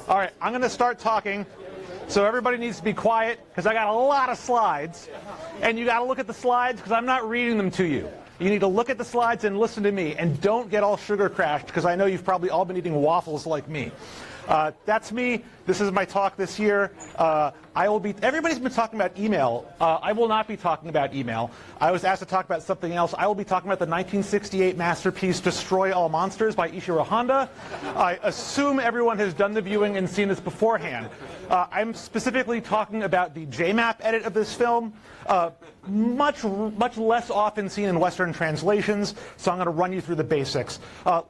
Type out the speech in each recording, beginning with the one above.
All right, I'm going to start talking. So everybody needs to be quiet because I got a lot of slides. And you got to look at the slides because I'm not reading them to you. You need to look at the slides and listen to me. And don't get all sugar crashed because I know you've probably all been eating waffles like me. That's me. This is my talk this year. Everybody's been talking about email. I will not be talking about email. I was asked to talk about something else. I will be talking about the 1968 masterpiece, Destroy All Monsters by Ishiro Honda. I assume everyone has done the viewing and seen this beforehand. I'm specifically talking about the JMAP edit of this film. Much less often seen in Western translations, so I'm going to run you through the basics.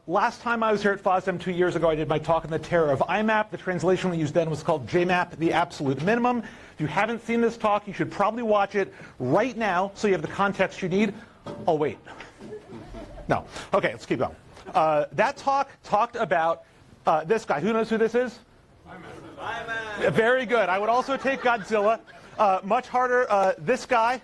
Last time I was here at FOSDEM 2 years ago, I did my talk on the terror of IMAP. The translation we used then was called JMAP, the absolute minimum. If you haven't seen this talk, you should probably watch it right now so you have the context you need. Oh, wait. No. Okay, let's keep going. That talk talked about this guy. Who knows who this is? IMAP. Very good. I would also take Godzilla. Much harder, this guy.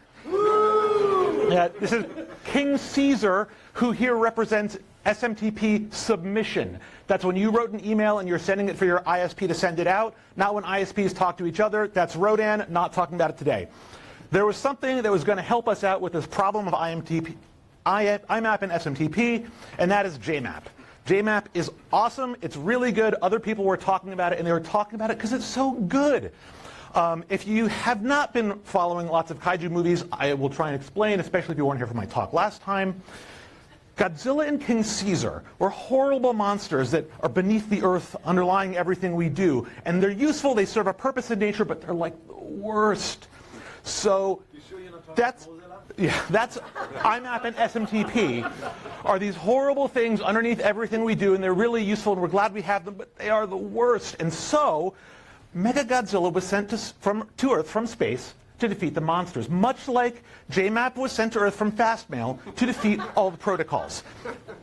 This is King Caesar, who here represents SMTP submission. That's when you wrote an email and you're sending it for your ISP to send it out, not when ISPs talk to each other. That's Rodan, not talking about it today. There was something that was going to help us out with this problem of IMAP and SMTP, and that is JMAP. JMAP is awesome. It's really good. Other people were talking about it, and they were talking about it because it's so good. If you have not been following lots of kaiju movies, I will try and explain, especially if you weren't here for my talk last time. Godzilla and King Caesar were horrible monsters that are beneath the earth, underlying everything we do. And they're useful, they serve a purpose in nature, but they're like the worst. So that's IMAP and SMTP are these horrible things underneath everything we do, and they're really useful, and we're glad we have them, but they are the worst. And so Mechagodzilla was sent to Earth from space to defeat the monsters, much like JMAP was sent to Earth from Fastmail to defeat all the protocols.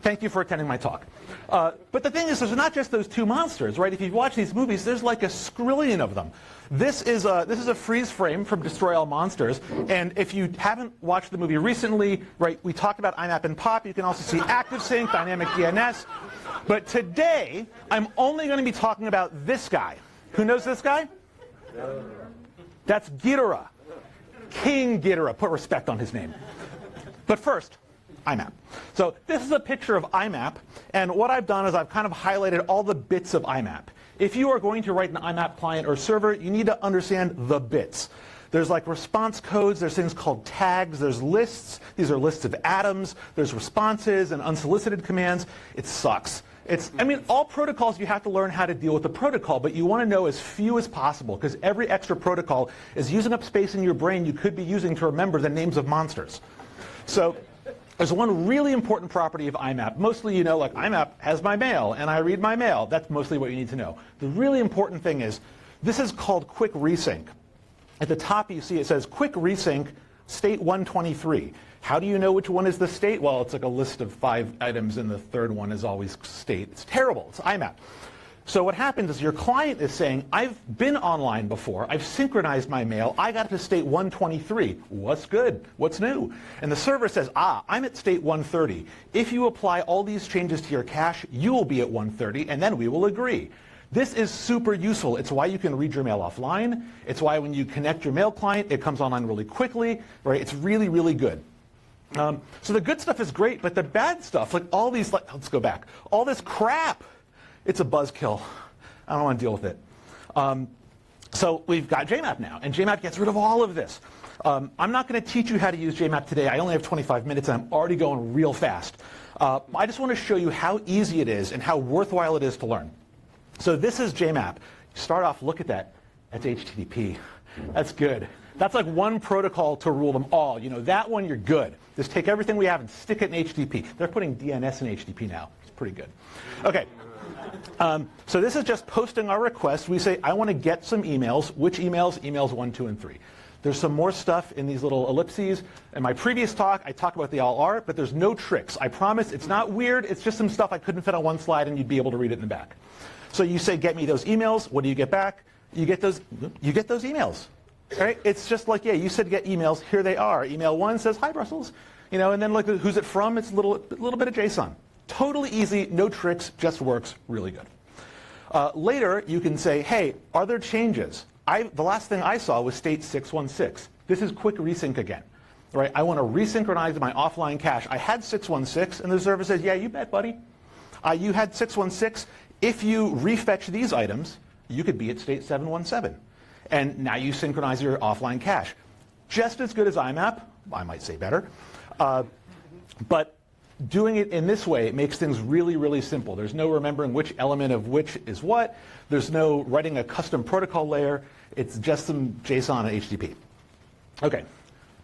Thank you for attending my talk. But the thing is, there's not just those two monsters, right? If you watch these movies, there's like a skrillion of them. This is a freeze frame from Destroy All Monsters, and if you haven't watched the movie recently, right, we talked about IMAP and POP. You can also see ActiveSync, Dynamic DNS. But today, I'm only going to be talking about this guy. Who knows this guy? That's Ghidorah. King Ghidorah. Put respect on his name. But first, IMAP. So this is a picture of IMAP, and what I've done is I've kind of highlighted all the bits of IMAP. If you are going to write an IMAP client or server, you need to understand the bits. There's like response codes, there's things called tags, there's lists. These are lists of atoms. There's responses and unsolicited commands. It sucks. All protocols, you have to learn how to deal with the protocol, but you want to know as few as possible, because every extra protocol is using up space in your brain you could be using to remember the names of monsters. So there's one really important property of IMAP. Mostly you know, like, IMAP has my mail, and I read my mail. That's mostly what you need to know. The really important thing is, this is called quick resync. At the top you see it says quick resync state 123. How do you know which one is the state? Well, it's like a list of 5 items, and the third one is always state. It's terrible. It's IMAP. So what happens is your client is saying, I've been online before. I've synchronized my mail. I got to state 123. What's good? What's new? And the server says, I'm at state 130. If you apply all these changes to your cache, you will be at 130, and then we will agree. This is super useful. It's why you can read your mail offline. It's why when you connect your mail client, it comes online really quickly. Right? It's really, really good. So the good stuff is great, but the bad stuff, like all these, let's go back. All this crap, it's a buzzkill. I don't want to deal with it. So we've got JMAP now, and JMAP gets rid of all of this. I'm not going to teach you how to use JMAP today. I only have 25 minutes, and I'm already going real fast. I just want to show you how easy it is and how worthwhile it is to learn. So this is JMAP. Start off, look at that. That's HTTP. That's good. That's like one protocol to rule them all. You know, that one, you're good. Just take everything we have and stick it in HTTP. They're putting DNS in HTTP now. It's pretty good. Okay. So this is just posting our request. We say, I want to get some emails. Which emails? Emails 1, 2, and 3. There's some more stuff in these little ellipses. In my previous talk, I talked about what they all are, but there's no tricks. I promise it's not weird. It's just some stuff I couldn't fit on one slide, and you'd be able to read it in the back. So you say, get me those emails. What do you get back? You get those emails. Right? It's just like, yeah, you said get emails. Here they are. Email 1 says, hi, Brussels. You know, and then like, who's it from? It's a little bit of JSON. Totally easy, no tricks, just works really good. Later, you can say, hey, are there changes? The last thing I saw was state 616. This is quick resync again. Right? I want to resynchronize my offline cache. I had 616, and the server says, yeah, you bet, buddy. You had 616. If you refetch these items, you could be at state 717. And now you synchronize your offline cache. Just as good as IMAP, I might say better. But doing it in this way makes things really, really simple. There's no remembering which element of which is what. There's no writing a custom protocol layer. It's just some JSON and HTTP. OK.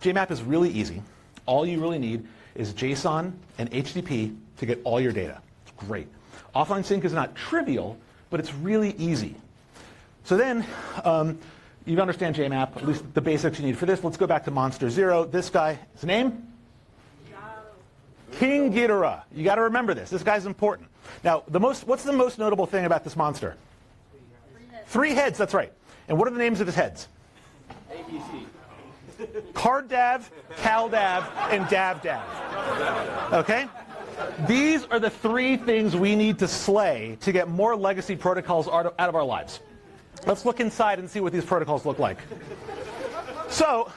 JMAP is really easy. All you really need is JSON and HTTP to get all your data. It's great. Offline sync is not trivial, but it's really easy. So then you understand JMAP, at least the basics you need for this. Let's go back to Monster 0. This guy, his name? King Ghidorah. You got to remember this. This guy's important. Now, what's the most notable thing about this monster? 3 heads, that's right. And what are the names of his heads? ABC. Card-dav, Cal-dav, and Dav-dav. Okay? These are the 3 things we need to slay to get more legacy protocols out of our lives. Let's look inside and see what these protocols look like. So,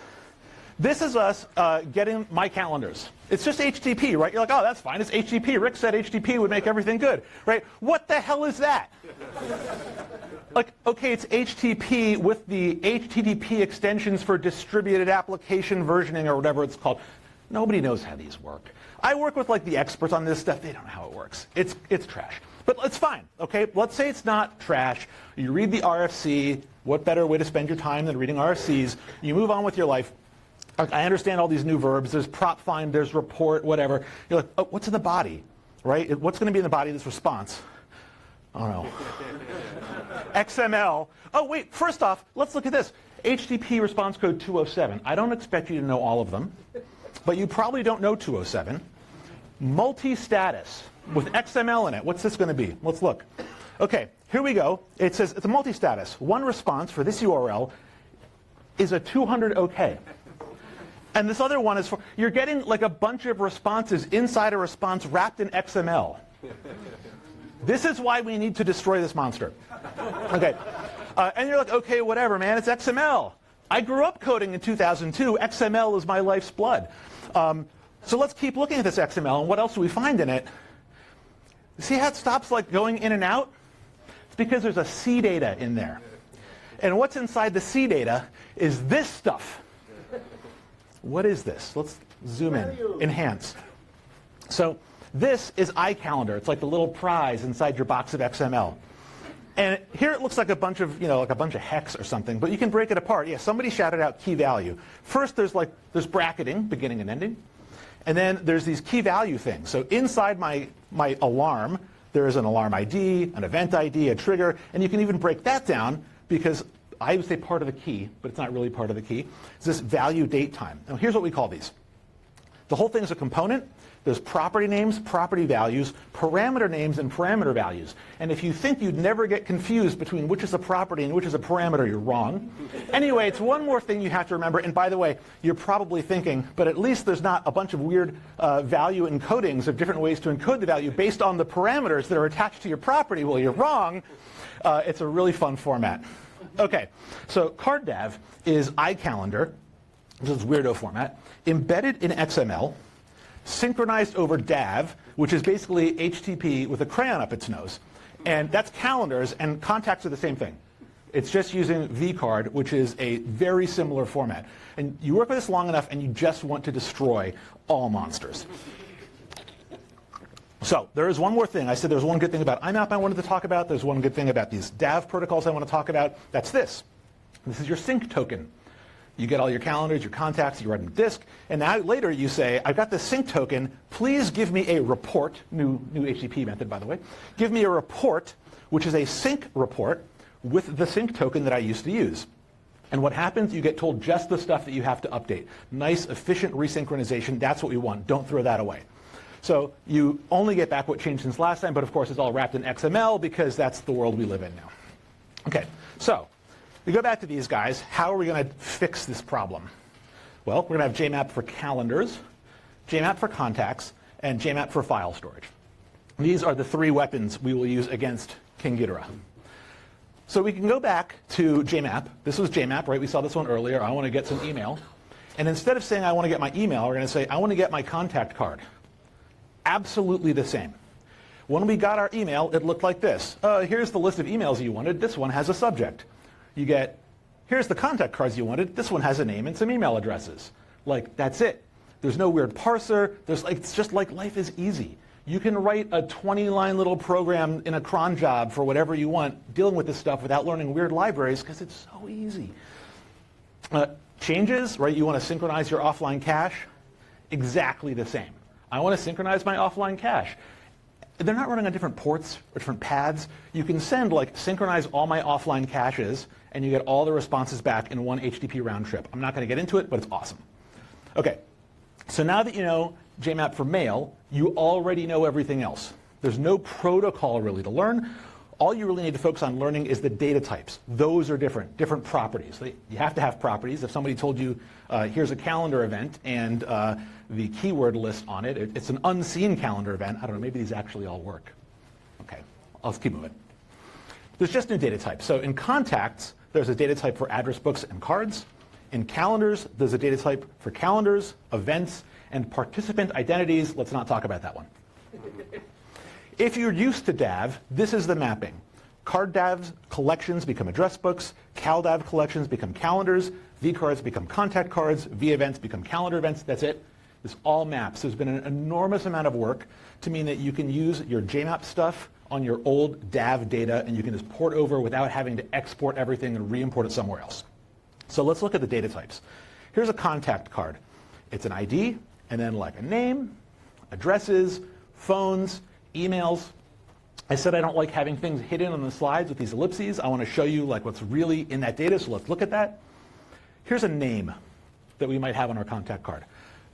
this is us getting my calendars. It's just HTTP, right? You're like, oh, that's fine. It's HTTP. Rick said HTTP would make everything good, right? What the hell is that? Like, okay, it's HTTP with the HTTP extensions for distributed application versioning or whatever it's called. Nobody knows how these work. I work with like the experts on this stuff. They don't know how it works. It's trash. But it's fine, okay? Let's say it's not trash. You read the RFC. What better way to spend your time than reading RFCs? You move on with your life. I understand all these new verbs. There's prop find, there's report, whatever. You're like, oh, what's in the body, right? What's going to be in the body of this response? I don't know. XML. Oh, wait, first off, let's look at this. HTTP response code 207. I don't expect you to know all of them, but you probably don't know 207. Multi-status with XML in it. What's this going to be? Let's look. OK, here we go. It says it's a multi-status. One response for this URL is a 200 OK. And this other one is for, you're getting like a bunch of responses inside a response wrapped in XML. This is why we need to destroy this monster. Okay. And you're like, okay, whatever, man, it's XML. I grew up coding in 2002. XML is my life's blood. So let's keep looking at this XML, and what else do we find in it? See how it stops like going in and out? It's because there's a C data in there. And what's inside the C data is this stuff. What is this? Let's zoom in, enhance. So this is iCalendar. It's like the little prize inside your box of XML. And here it looks like a bunch of, like a bunch of hex or something, but you can break it apart. Yeah, somebody shouted out key value. First, there's bracketing, beginning and ending. And then there's these key value things. So inside my alarm, there is an alarm ID, an event ID, a trigger, and you can even break that down because I would say part of the key, but it's not really part of the key. It's this value date time. Now here's what we call these. The whole thing is a component. There's property names, property values, parameter names, and parameter values. And if you think you'd never get confused between which is a property and which is a parameter, you're wrong. Anyway, it's one more thing you have to remember. And by the way, you're probably thinking, but at least there's not a bunch of weird value encodings of different ways to encode the value based on the parameters that are attached to your property. Well, you're wrong. It's a really fun format. OK, so card-dav is iCalendar, which is weirdo format, embedded in XML, synchronized over DAV, which is basically HTTP with a crayon up its nose. And that's calendars, and contacts are the same thing. It's just using vcard, which is a very similar format. And you work with this long enough, and you just want to destroy all monsters. So there is one more thing. I said there's one good thing about IMAP I wanted to talk about. There's one good thing about these DAV protocols I want to talk about. That's this. This is your sync token. You get all your calendars, your contacts, you write them to disk, and now later you say, I've got this sync token, please give me a report, new HTTP method, by the way. Give me a report, which is a sync report with the sync token that I used to use. And what happens, you get told just the stuff that you have to update. Nice, efficient resynchronization, that's what we want. Don't throw that away. So you only get back what changed since last time, but of course it's all wrapped in XML because that's the world we live in now. Okay, so we go back to these guys. How are we going to fix this problem? Well, we're going to have JMAP for calendars, JMAP for contacts, and JMAP for file storage. These are the 3 weapons we will use against King Ghidorah. So we can go back to JMAP. This was JMAP, right? We saw this one earlier. I want to get some email. And instead of saying I want to get my email, we're going to say I want to get my contact card. Absolutely the same. When we got our email, it looked like this. Here's the list of emails you wanted. This one has a subject. You get, here's the contact cards you wanted. This one has a name and some email addresses. Like, that's it. There's no weird parser. It's just like life is easy. You can write a 20-line little program in a cron job for whatever you want, dealing with this stuff without learning weird libraries, because it's so easy. Changes, right? You want to synchronize your offline cache. Exactly the same. I want to synchronize my offline cache. They're not running on different ports or different paths. You can send, like, synchronize all my offline caches, and you get all the responses back in one HTTP round trip. I'm not going to get into it, but it's awesome. OK, so now that you know JMAP for mail, you already know everything else. There's no protocol really to learn. All you really need to focus on learning is the data types. Those are different properties. You have to have properties. If somebody told you, here's a calendar event, and the keyword list on it, it's an unseen calendar event. I don't know, maybe these actually all work. OK, I'll keep moving. There's just new data types. So in contacts, there's a data type for address books and cards. In calendars, there's a data type for calendars, events, and participant identities. Let's not talk about that one. If you're used to DAV, this is the mapping. CardDAV collections become address books. CalDAV collections become calendars. vCards become contact cards. vEvents become calendar events. That's it. This all maps. There's been an enormous amount of work to mean that you can use your JMAP stuff on your old DAV data, and you can just port over without having to export everything and re-import it somewhere else. So let's look at the data types. Here's a contact card. It's an ID, and then like a name, addresses, phones, emails. I said I don't like having things hidden on the slides with these ellipses. I want to show you like what's really in that data, so let's look at that. Here's a name that we might have on our contact card.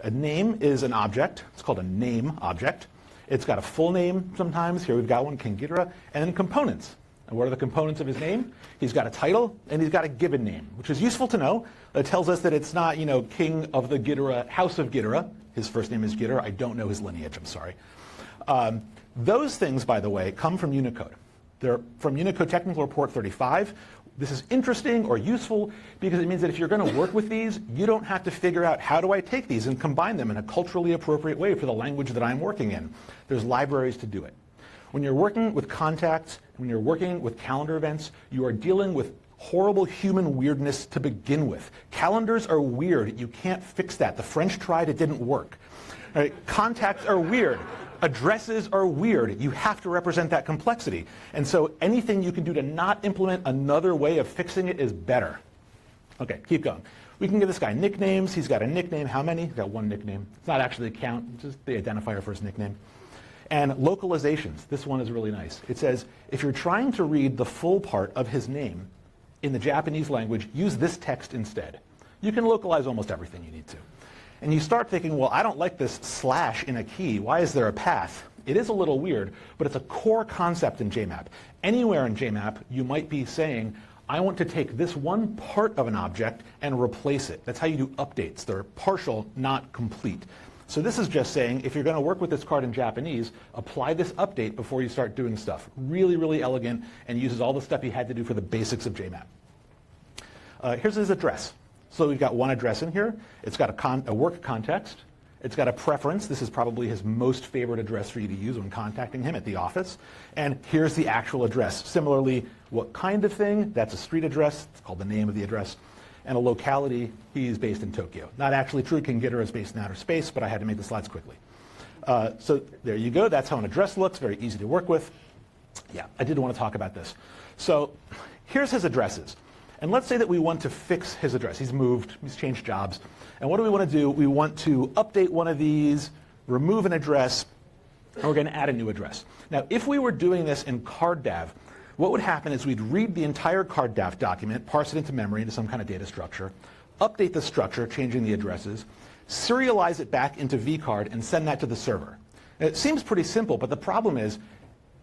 A name is an object. It's called a name object. It's got a full name sometimes. Here we've got one, King Ghidorah, and then components. And what are the components of his name? He's got a title, and he's got a given name, which is useful to know. It tells us that it's not, King of the Ghidorah, House of Ghidorah. His first name is Ghidorah. I don't know his lineage, I'm sorry. Those things, by the way, come from Unicode. They're from Unicode Technical Report 35. This is interesting or useful because it means that if you're going to work with these, you don't have to figure out how do I take these and combine them in a culturally appropriate way for the language that I'm working in. There's libraries to do it. When you're working with contacts, when you're working with calendar events, you are dealing with horrible human weirdness to begin with. Calendars are weird. You can't fix that. The French tried, it didn't work. All right? Contacts are weird. Addresses are weird. You have to represent that complexity. And so anything you can do to not implement another way of fixing it is better. OK, keep going. We can give this guy nicknames. He's got a nickname. How many? He's got one nickname. It's not actually a count. It's just the identifier for his nickname. And localizations. This one is really nice. It says, if you're trying to read the full part of his name in the Japanese language, use this text instead. You can localize almost everything you need to. And you start thinking, well, I don't like this slash in a key. Why is there a path? It is a little weird, but it's a core concept in JMAP. Anywhere in JMAP, you might be saying, I want to take this one part of an object and replace it. That's how you do updates. They're partial, not complete. So this is just saying, if you're going to work with this card in Japanese, apply this update before you start doing stuff. Really, really elegant, and uses all the stuff he had to do for the basics of JMAP. Here's his address. So we've got one address in here. It's got a work context. It's got a preference. This is probably his most favorite address for you to use when contacting him at the office. And here's the actual address. Similarly, what kind of thing? That's a street address. It's called the name of the address. And a locality, he's based in Tokyo. Not actually true, King Ghidorah is based in outer space, but I had to make the slides quickly. So there you go. That's how an address looks. Very easy to work with. Yeah, I did want to talk about this. So here's his addresses. And let's say that we want to fix his address. He's moved, he's changed jobs. And what do we want to do? We want to update one of these, remove an address, and we're going to add a new address. Now, if we were doing this in CardDAV, what would happen is we'd read the entire CardDAV document, parse it into memory, into some kind of data structure, update the structure, changing the addresses, serialize it back into vCard, and send that to the server. Now, it seems pretty simple, but the problem is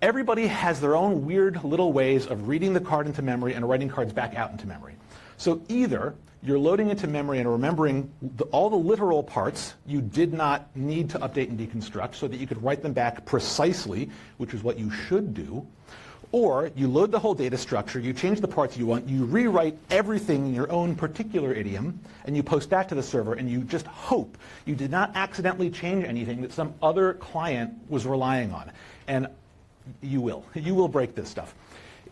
everybody has their own weird little ways of reading the card into memory and writing cards back out into memory. So either you're loading into memory and remembering all the literal parts you did not need to update and deconstruct so that you could write them back precisely, which is what you should do, Or you load the whole data structure, you change the parts you want, you rewrite everything in your own particular idiom, and you post that to the server, and you just hope you did not accidentally change anything that some other client was relying on. And you will. You will break this stuff.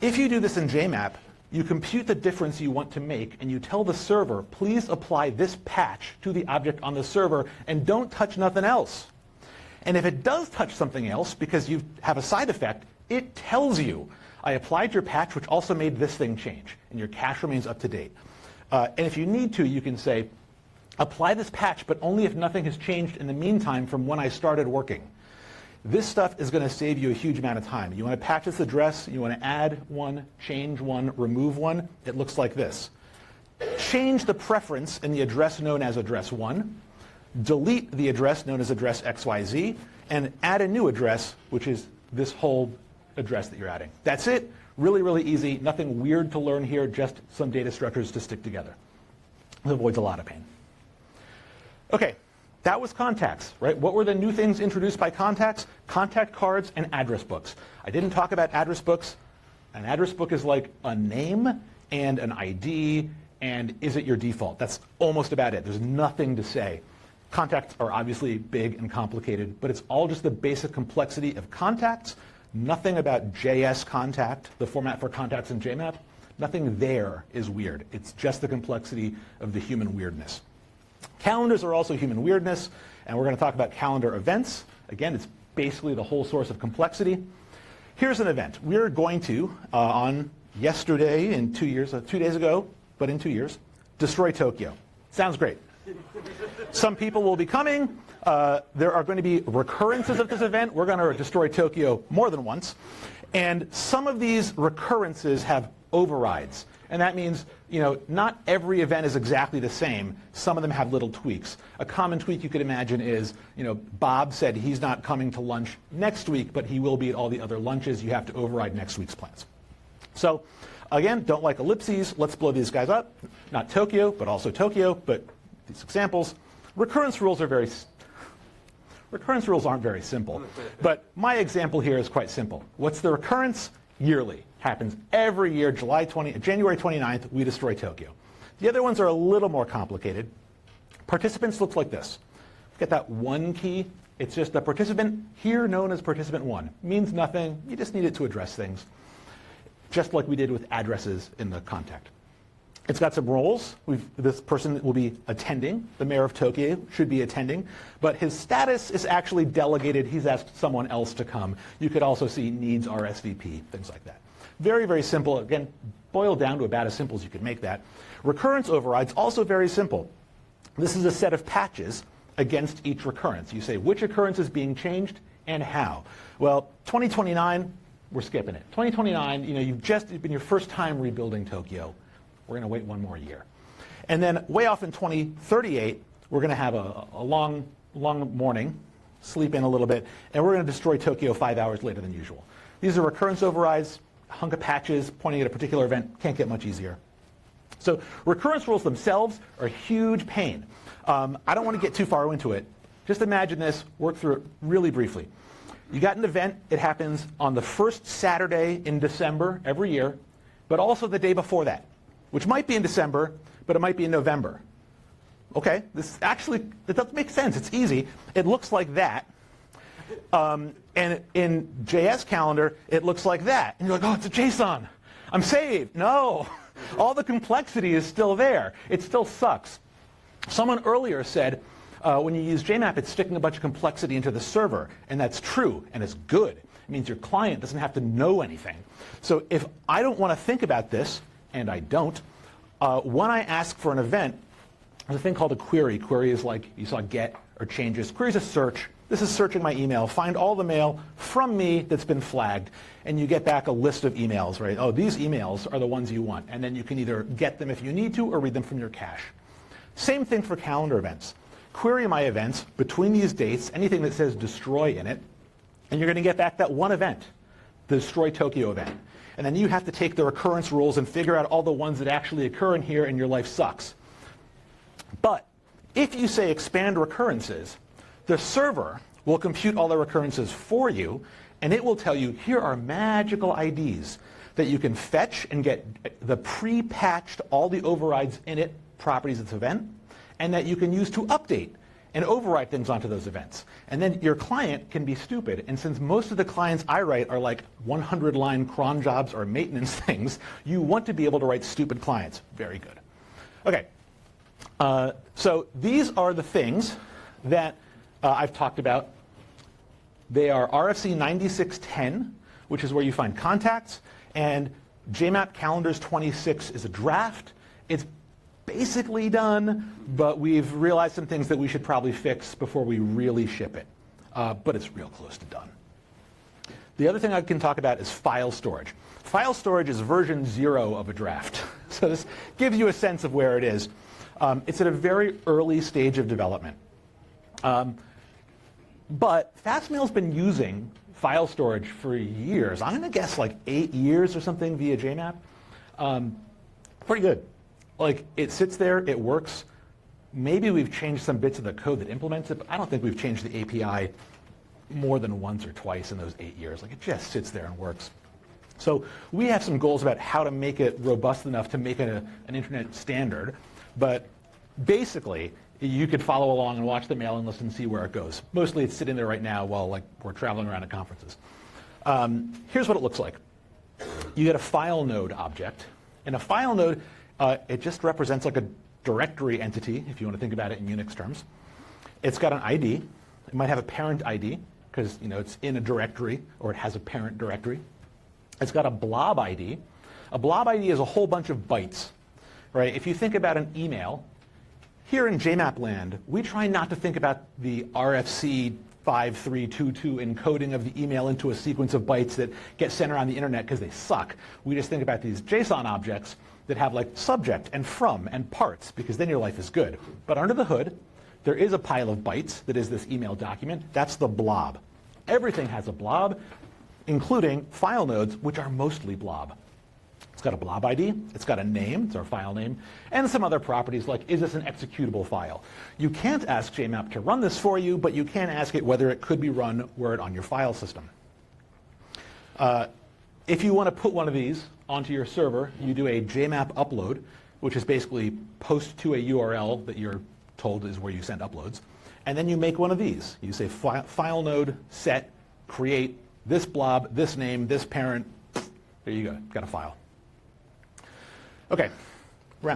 If you do this in JMAP, you compute the difference you want to make, and you tell the server, please apply this patch to the object on the server, and don't touch nothing else. And if it does touch something else, because you have a side effect, it tells you, I applied your patch, which also made this thing change, and your cache remains up to date. And if you need to, you can say, apply this patch, but only if nothing has changed in the meantime from when I started working. This stuff is going to save you a huge amount of time. You want to patch this address, you want to add one, change one, remove one, it looks like this. Change the preference in the address known as address 1, delete the address known as address XYZ, and add a new address, which is this whole address that you're adding. That's it. Really, really easy. Nothing weird to learn here, just some data structures to stick together. It avoids a lot of pain. Okay, that was contacts, right? What were the new things introduced by contacts? Contact cards and address books. I didn't talk about address books. An address book is like a name and an ID, and is it your default? That's almost about it. There's nothing to say. Contacts are obviously big and complicated, but it's all just the basic complexity of contacts. Nothing about JS contact, the format for contacts in JMAP. Nothing there is weird. It's just the complexity of the human weirdness. Calendars are also human weirdness, and we're going to talk about calendar events. Again, it's basically the whole source of complexity. Here's an event. We're going to, on yesterday in 2 years, 2 days ago, but in 2 years, destroy Tokyo. Sounds great. Some people will be coming. There are going to be recurrences of this event. We're going to destroy Tokyo more than once. And some of these recurrences have overrides. And that means, not every event is exactly the same. Some of them have little tweaks. A common tweak you could imagine is, Bob said he's not coming to lunch next week, but he will be at all the other lunches. You have to override next week's plans. So, again, don't like ellipses. Let's blow these guys up. Not Tokyo, but also Tokyo, but these examples. Recurrence rules are Recurrence rules aren't very simple, but my example here is quite simple. What's the recurrence? Yearly. Happens every year, January 29th, we destroy Tokyo. The other ones are a little more complicated. Participants looks like this. Get that one key. It's just the participant, here known as participant 1. Means nothing. You just need it to address things, just like we did with addresses in the contact. It's got some roles. This person will be attending. The mayor of Tokyo should be attending. But his status is actually delegated. He's asked someone else to come. You could also see needs RSVP, things like that. Very, very simple. Again, boiled down to about as simple as you could make that. Recurrence overrides, also very simple. This is a set of patches against each recurrence. You say which occurrence is being changed and how. Well, 2029, we're skipping it. 2029, you've just been your first time rebuilding Tokyo. We're going to wait one more year. And then way off in 2038, we're going to have a long morning, sleep in a little bit, and we're going to destroy Tokyo 5 hours later than usual. These are recurrence overrides, hunk of patches pointing at a particular event. Can't get much easier. So recurrence rules themselves are a huge pain. I don't want to get too far into it. Just imagine this, work through it really briefly. You got an event, it happens on the first Saturday in December every year, but also the day before that, which might be in December, but it might be in November. Okay, it does make sense. It's easy. It looks like that. And in JS calendar, it looks like that. And you're like, oh, it's a JSON. I'm saved. No, all the complexity is still there. It still sucks. Someone earlier said, when you use JMAP, it's sticking a bunch of complexity into the server. And that's true, and it's good. It means your client doesn't have to know anything. So if I don't want to think about this, and I don't, when I ask for an event, there's a thing called a query. Query is like, you saw get or changes. Query is a search. This is searching my email. Find all the mail from me that's been flagged. And you get back a list of emails, right? Oh, these emails are the ones you want. And then you can either get them if you need to or read them from your cache. Same thing for calendar events. Query my events between these dates, anything that says destroy in it, and you're going to get back that one event, the destroy Tokyo event. And then you have to take the recurrence rules and figure out all the ones that actually occur in here, and your life sucks. But if you say expand recurrences, the server will compute all the recurrences for you, and it will tell you, here are magical IDs that you can fetch and get the pre-patched, all the overrides in it, properties of this event, and that you can use to update and override things onto those events. And then your client can be stupid. And since most of the clients I write are like 100-line cron jobs or maintenance things, you want to be able to write stupid clients. Very good. Okay. So these are the things that I've talked about. They are RFC 9610, which is where you find contacts, and JMAP Calendars 26 is a draft. It's basically done, but we've realized some things that we should probably fix before we really ship it. But it's real close to done. The other thing I can talk about is file storage. File storage is version 0 of a draft. So this gives you a sense of where it is. It's at a very early stage of development. But Fastmail's been using file storage for years. I'm going to guess like 8 years or something via JMAP. Pretty good. Like, it sits there, it works. Maybe we've changed some bits of the code that implements it, but I don't think we've changed the API more than once or twice in those 8 years. Like, it just sits there and works. So we have some goals about how to make it robust enough to make it an internet standard. But basically, you could follow along and watch the mailing list and see where it goes. Mostly it's sitting there right now while we're traveling around at conferences. Here's what it looks like. You get a file node object. And a file node, it just represents like a directory entity, if you want to think about it in Unix terms. It's got an ID. It might have a parent ID, because it's in a directory, or it has a parent directory. It's got a blob ID. A blob ID is a whole bunch of bytes. Right? If you think about an email, here in JMAP land, we try not to think about the RFC 5322 encoding of the email into a sequence of bytes that get sent around the internet because they suck. We just think about these JSON objects that have like subject and from and parts, because then your life is good. But under the hood, there is a pile of bytes that is this email document. That's the blob. Everything has a blob, including file nodes, which are mostly blob. It's got a blob ID, it's got a name, it's our file name, and some other properties like, is this an executable file? You can't ask JMAP to run this for you, but you can ask it whether it could be run were it on your file system. If you want to put one of these onto your server, you do a JMAP upload, which is basically post to a URL that you're told is where you send uploads, and then you make one of these. You say file node set create this blob, this name, this parent. There you go, got a file. Okay,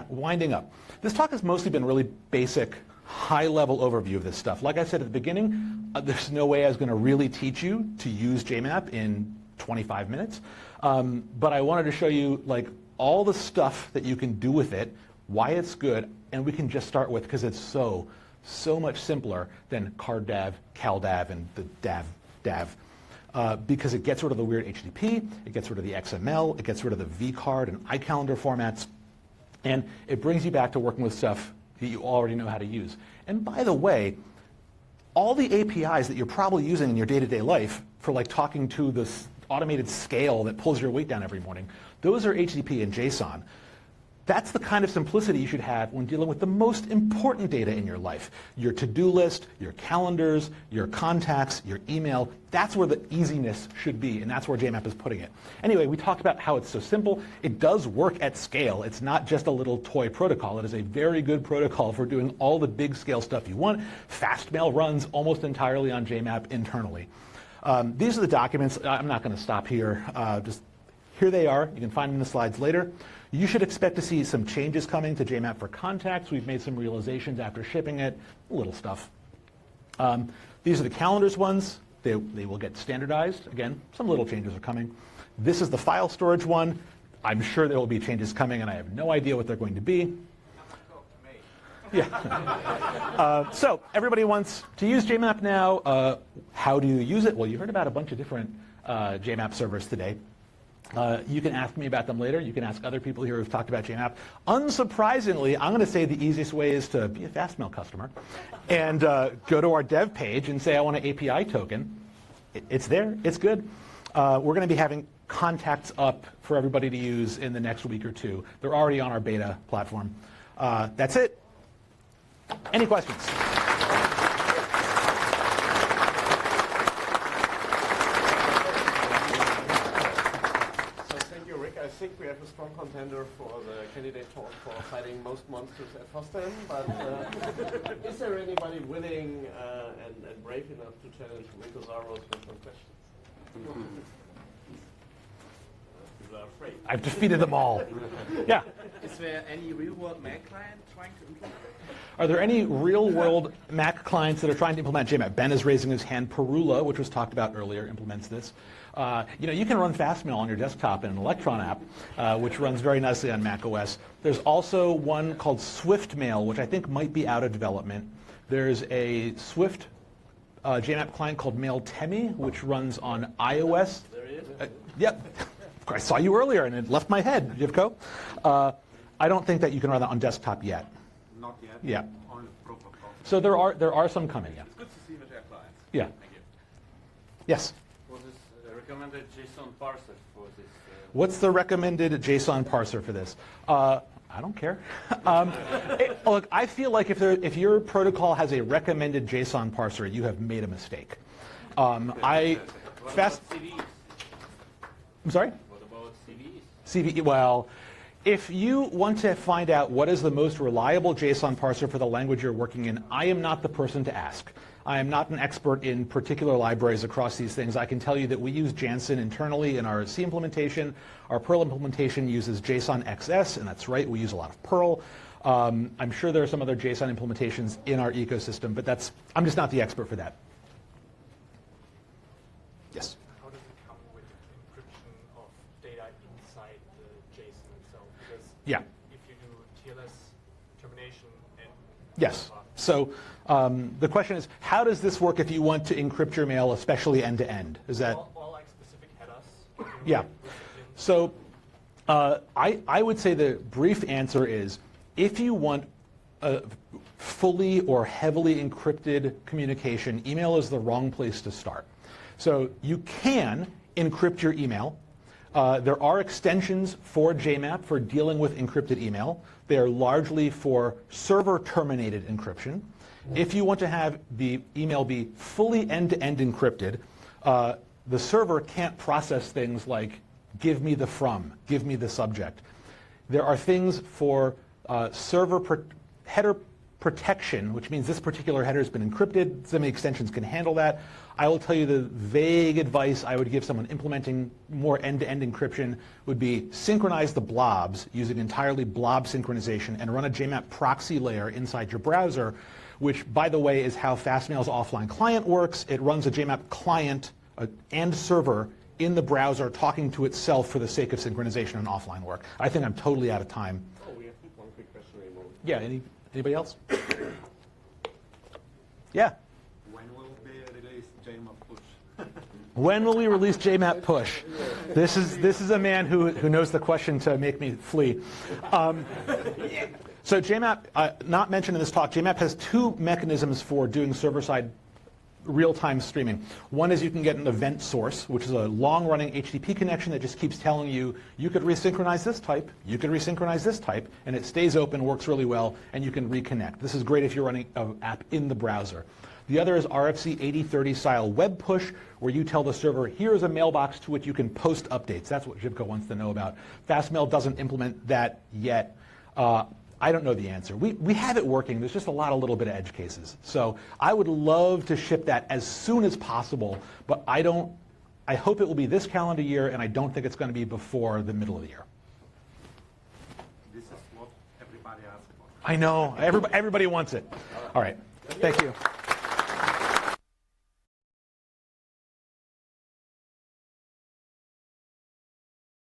winding up. This talk has mostly been really basic, high-level overview of this stuff. Like I said at the beginning, there's no way I was going to really teach you to use JMAP in 25 minutes. But I wanted to show you like all the stuff that you can do with it, why it's good, and we can just start with, because it's so much simpler than CardDAV, CalDAV, and the DAV. Because it gets rid of the weird HTTP, it gets rid of the XML, it gets rid of the vCard and iCalendar formats, and it brings you back to working with stuff that you already know how to use. And by the way, all the APIs that you're probably using in your day-to-day life for like talking to this automated scale that pulls your weight down every morning, those are HTTP and JSON. That's the kind of simplicity you should have when dealing with the most important data in your life. Your to-do list, your calendars, your contacts, your email. That's where the easiness should be, and that's where JMAP is putting it. Anyway, we talked about how it's so simple. It does work at scale. It's not just a little toy protocol. It is a very good protocol for doing all the big scale stuff you want. Fastmail runs almost entirely on JMAP internally. These are the documents. I'm not going to stop here. Just here they are. You can find them in the slides later. You should expect to see some changes coming to JMAP for contacts. We've made some realizations after shipping it, little stuff. These are the calendars ones. They will get standardized. Again, some little changes are coming. This is the file storage one. I'm sure there will be changes coming, and I have no idea what they're going to be. Yeah. So everybody wants to use JMAP now. How do you use it? Well, you heard about a bunch of different JMAP servers today. You can ask me about them later. You can ask other people here who've talked about JMAP. Unsurprisingly, I'm going to say the easiest way is to be a Fastmail customer and go to our dev page and say, I want an API token. It's there. It's good. We're going to be having contacts up for everybody to use in the next week or two. They're already on our beta platform. That's it. Any questions? think we have a strong contender for the candidate talk for fighting most monsters at FOSDEM, but is there anybody willing and brave enough to challenge Rico Zaros with some questions? People are afraid. I've defeated them all. Yeah. Is there any real-world Mac client trying to implement it? Are there any real-world Mac clients that are trying to implement JMAP? Ben is raising his hand. Perula, which was talked about earlier, implements this. You can run Fastmail on your desktop in an Electron app, which runs very nicely on Mac OS. There's also one called SwiftMail, which I think might be out of development. There's a Swift JMAP client called Mailtemi, which runs on iOS. There he is. Yep. I saw you earlier, and it left my head, Jivko. I don't think that you can run that on desktop yet. Not yet. Yeah. Only protocol. So there are some coming. Yeah. It's good to see that you have clients. Yeah. Thank you. Yes. What is the recommended JSON parser for this? What's the recommended JSON parser for this? I don't care. Look, I feel like if your protocol has a recommended JSON parser, you have made a mistake. What about CVs? I'm sorry? What about CVs? CV, well, if you want to find out what is the most reliable JSON parser for the language you're working in, I am not the person to ask. I am not an expert in particular libraries across these things. I can tell you that we use Jansen internally in our C implementation. Our Perl implementation uses JSON XS, and that's right, we use a lot of Perl. I'm sure there are some other JSON implementations in our ecosystem, but I'm just not the expert for that. Yes? How does it come with encryption of data inside the JSON itself? Because Yeah. if you do TLS termination and Yes. So the question is, how does this work if you want to encrypt your mail, especially end-to-end? Is that all like specific headers? Yeah. So I would say the brief answer is, if you want a fully or heavily encrypted communication, email is the wrong place to start. So you can encrypt your email. There are extensions for JMAP for dealing with encrypted email. They are largely for server-terminated encryption. If you want to have the email be fully end-to-end encrypted, the server can't process things like give me the from, give me the subject. There are things for header protection, which means this particular header has been encrypted. Some extensions can handle that. I will tell you the vague advice I would give someone implementing more end-to-end encryption would be synchronize the blobs using entirely blob synchronization and run a JMAP proxy layer inside your browser, which, by the way, is how Fastmail's offline client works. It runs a JMAP client and server in the browser talking to itself for the sake of synchronization and offline work. I think I'm totally out of time. Oh, we have one quick question removed. Yeah, anybody else? Yeah. When will be released JMAP push? When will we release JMAP push? This is a man who knows the question to make me flee. So JMAP, not mentioned in this talk, JMAP has two mechanisms for doing server-side real-time streaming. One is you can get an event source, which is a long-running HTTP connection that just keeps telling you, you could resynchronize this type, you could resynchronize this type, and it stays open, works really well, and you can reconnect. This is great if you're running an app in the browser. The other is RFC 8030 style web push, where you tell the server, here's a mailbox to which you can post updates. That's what Jivko wants to know about. Fastmail doesn't implement that yet. I don't know the answer. We have it working. There's just a little bit of edge cases. So I would love to ship that as soon as possible, but I hope it will be this calendar year, and I don't think it's going to be before the middle of the year. This is what everybody asks for. I know. Everybody wants it. All right. Thank you.